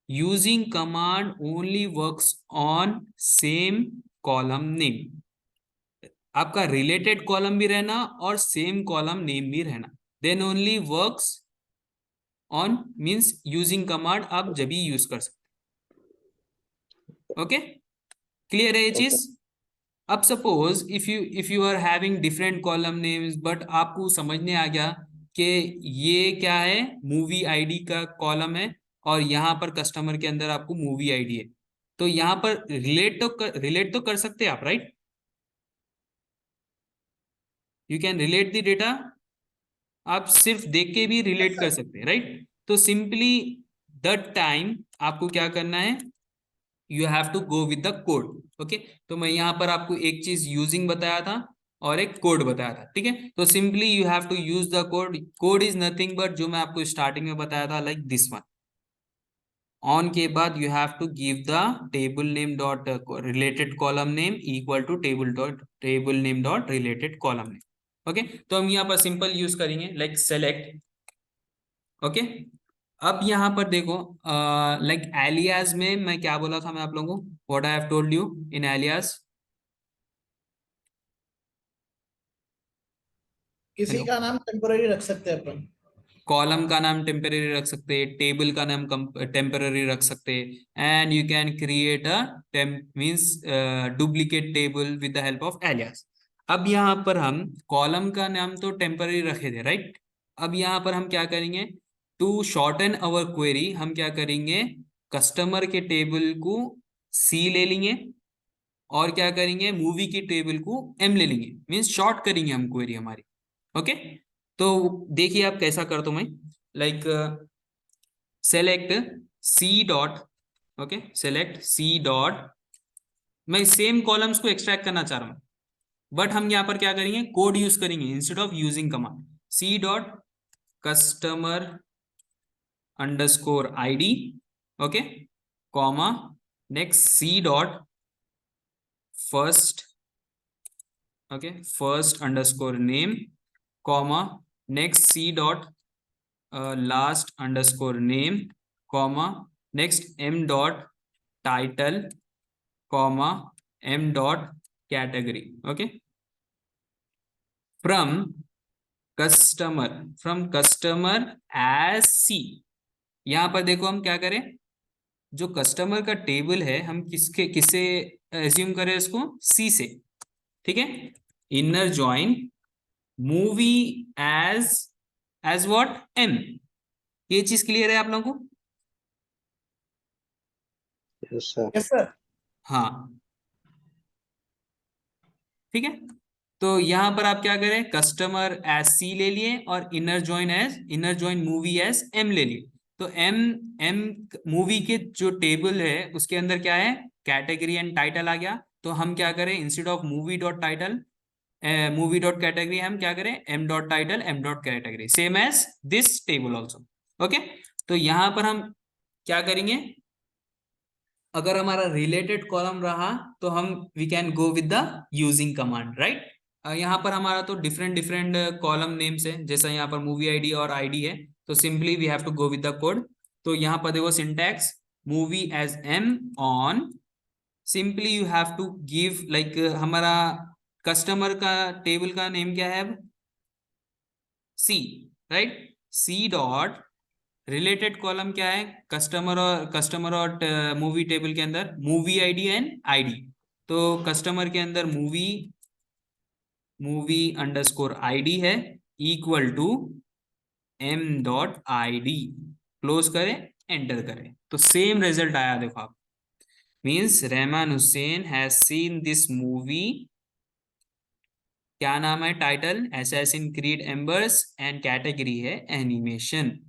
using command only works on same column name। आपका रिलेटेड कॉलम भी रहना और सेम कॉलम नेम भी रहना, then only works on, means using command आप जब भी use कर सकते। ओके, क्लियर है ये चीज? अब suppose if you are having different column names, but आपको समझने आ गया कि ये क्या है, मूवी आईडी का कॉलम है और यहाँ पर कस्टमर के अंदर आपको मूवी आईडी है, तो यहाँ पर रिलेट तो कर सकते हैं आप, right? You can relate the data, आप सिर्फ देख के भी रिलेट कर सकते हैं, राइट? तो सिंपली दैट टाइम आपको क्या करना है, you have to go with the code. Okay, तो मैं यहाँ पर आपको एक चीज यूजिंग बताया था और एक कोड बताया था, ठीक है? तो simply you have to use the code. Code is nothing but जो मैं आपको स्टार्टिंग में बताया था, लाइक दिस वन। ऑन के बाद you have to give the table name dot related column name equal to table name dot related column name. Okay, तो हम यहाँ पर सिंपल यूज करेंगे लाइक सेलेक्ट। ओके, अब यहाँ पर देखो लाइक एलियास में मैं क्या बोला था मैं आप लोगों को, what I have told you in alias? किसी का नाम टेम्पररी रख सकते हैं अपन, कॉलम का नाम टेम्पररी रख सकते हैं, टेबल का नाम टेम्पररी रख सकते हैं, and you can create a means duplicate table with the help of alias. अब यहाँ पर हम कॉलम का नाम तो टेम्पररी रखे थे, राइट? अब यहाँ पर हम क्या करेंगे, टू शॉर्टन अवर क्वेरी हम क्या करेंगे, कस्टमर के टेबल को सी ले लेंगे और क्या करेंगे, मूवी की टेबल को एम ले लेंगे, मींस शॉर्ट करेंगे हम क्वेरी हमारी। ओके, तो देखिए आप कैसा करता हूं मैं, like select C dot, okay select C dot, मैं सेम कॉलम्स को एक्सट्रैक्ट करना चाह रहा हूं, बट हम यहाँ पर क्या करेंगे, कोड यूज करेंगे instead of using command. C dot customer underscore ID, okay, comma, next C dot first, okay, first underscore name, comma, next C dot last underscore name, comma, next m dot title, comma, m dot category. Okay, from customer as C। यहां पर देखो हम क्या करें, जो customer का table है हम किससे एज्यूम करें इसको, सी से, ठीक है? Inner join movie as what, M. ये चीज क्लियर है आप लोगों को? Yes sir. Yes sir. हाँ, ठीक है। तो यहां पर आप क्या करें, कस्टमर एज सी ले लिए और inner join movie as M ले लिए। तो एम मूवी के जो टेबल है उसके अंदर क्या है, कैटेगरी एंड टाइटल आ गया। तो हम क्या करें, instead of movie dot title movie dot category हम क्या करें, M dot title M dot category, same as this table also. Okay, तो यहां पर हम क्या करेंगे, अगर हमारा रिलेटेड कॉलम रहा तो हम we can go with the using command, right? यहाँ पर हमारा तो डिफरेंट कॉलम नेम्स है, जैसा यहाँ पर मूवी आईडी और आईडी है, तो simply we have to go with the code. तो यहाँ पर देखो syntax, movie as M on, simply you have to give like हमारा कस्टमर का टेबल का नेम क्या है, C, right? C dot related column क्या है, कस्टमर और मूवी टेबल के अंदर मूवी आईडी एंड आईडी। तो कस्टमर के अंदर मूवी अंडरस्कोर आईडी है equal to M dot ID, close करें, एंटर करें, तो सेम रिजल्ट आया। देखो आप, means Rahman Hussain has seen this movie, क्या नाम है, title assassin creed एम्बर्स, and category है एनिमेशन।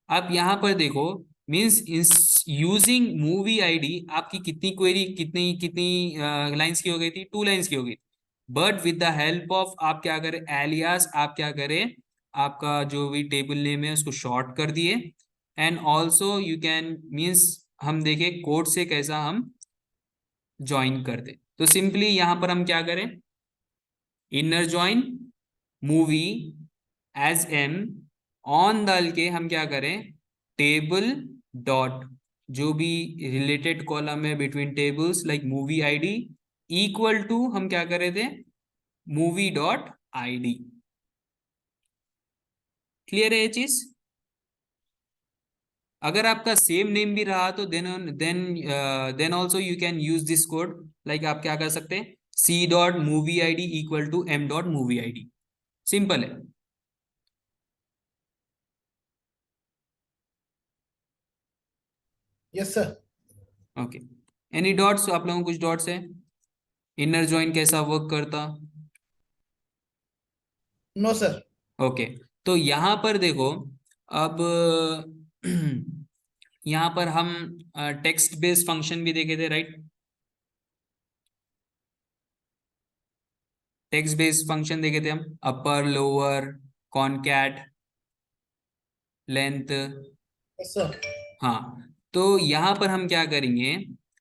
आप यहां पर देखो, मींस यूजिंग मूवी आईडी आपकी कितनी क्वेरी कितनी लाइंस की हो गई थी, 2 लाइंस की हो गई। But with the help of आप क्या करें, एलियास आप क्या करें, आपका जो भी टेबल नेम है उसको शॉर्ट कर दिए, and also you can means हम देखें कोड से कैसा हम ज्वाइन कर दे। तो सिंपली यहाँ पर हम क्या करें, inner join movie as M on डाल के हम क्या करें, टेबल डॉट जो भी रिलेटेड कॉलम है between tables like movie ID equal to हम क्या करे थे, मूवी डॉट आईडी। क्लियर है ये चीज? अगर आपका सेम नेम भी रहा तो then also you can use this code, like आप क्या कर सकते हैं, C dot movie I D equal to M dot movie I D. Simple है। Yes sir. Okay, any doubts? आप लोगों को कुछ डॉट्स है? इनर ज्वाइन कैसा वर्क करता? No sir. ओके, तो यहां पर देखो, अब यहां पर हम टेक्स्ट बेस्ड फंक्शन भी देखे थे, राइट? टेक्स्ट बेस्ड फंक्शन देखे थे हम, upper lower concat length. Yes sir. हाँ, तो यहाँ पर हम क्या करेंगे,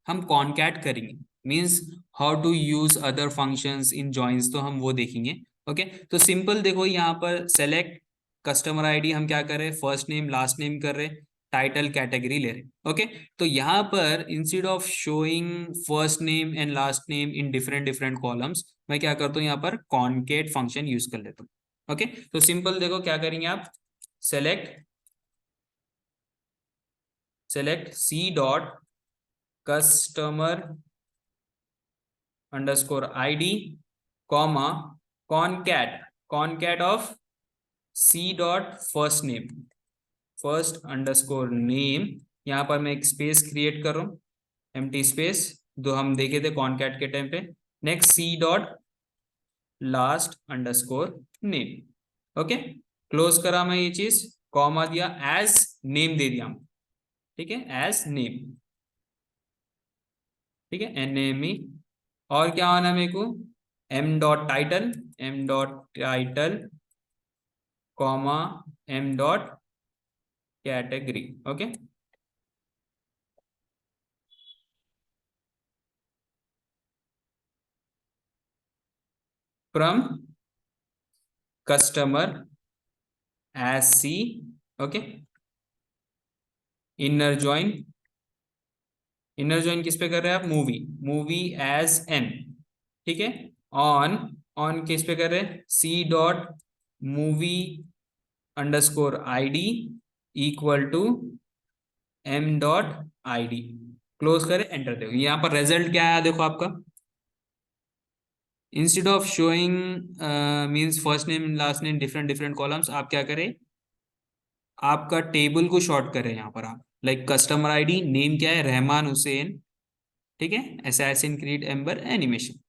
हम कॉनकैट करेंगे, means how to use other functions in joins, तो हम वो देखेंगे। ओके, तो सिंपल देखो, यहाँ पर सेलेक्ट कस्टमर आईडी हम क्या कर रहे हैं, फर्स्ट नेम लास्ट नेम कर रहे, टाइटल कैटेगरी ले रहे। ओके, तो यहाँ पर instead of showing first name and last name in different different columns, मैं क्या करता हूँ, यहाँ पर कॉनकेट फंक्शन यूज कर लेता हूँ। ओके, तो सिंपल देखो क्या करेंगे आप, select c dot customer underscore id comma concat of c dot first underscore name। यहाँ पर मैं एक स्पेस क्रिएट कर रहा हूँ, एम्प्टी स्पेस, जो हम देखे थे कॉनकैट के टाइम पे। Next c dot last underscore name. Okay, close करा मैं ये चीज, कॉमा दिया, एज नेम दे दिया, ठीक है, एज नेम, ठीक है, NAME। और क्या होना मेरे को, m dot title comma m dot category. Okay, from customer as C। Okay, inner join किस पे कर रहे हैं आप, मूवी एज N, ठीक है, ऑन किस पे कर रहे हैं, C dot movie underscore ID equal to M dot ID। Close करें, एंटर दो। यहाँ पर रिजल्ट क्या आया देखो आपका, instead of showing means first name last name different different columns, आप क्या करें, आपका टेबल को शॉर्ट करें यहाँ पर आप, लाइक कस्टमर आईडी, नेम क्या है, रहमान हुसैन, ठीक है, असैसिन क्रीड एम्बर एनिमेशन।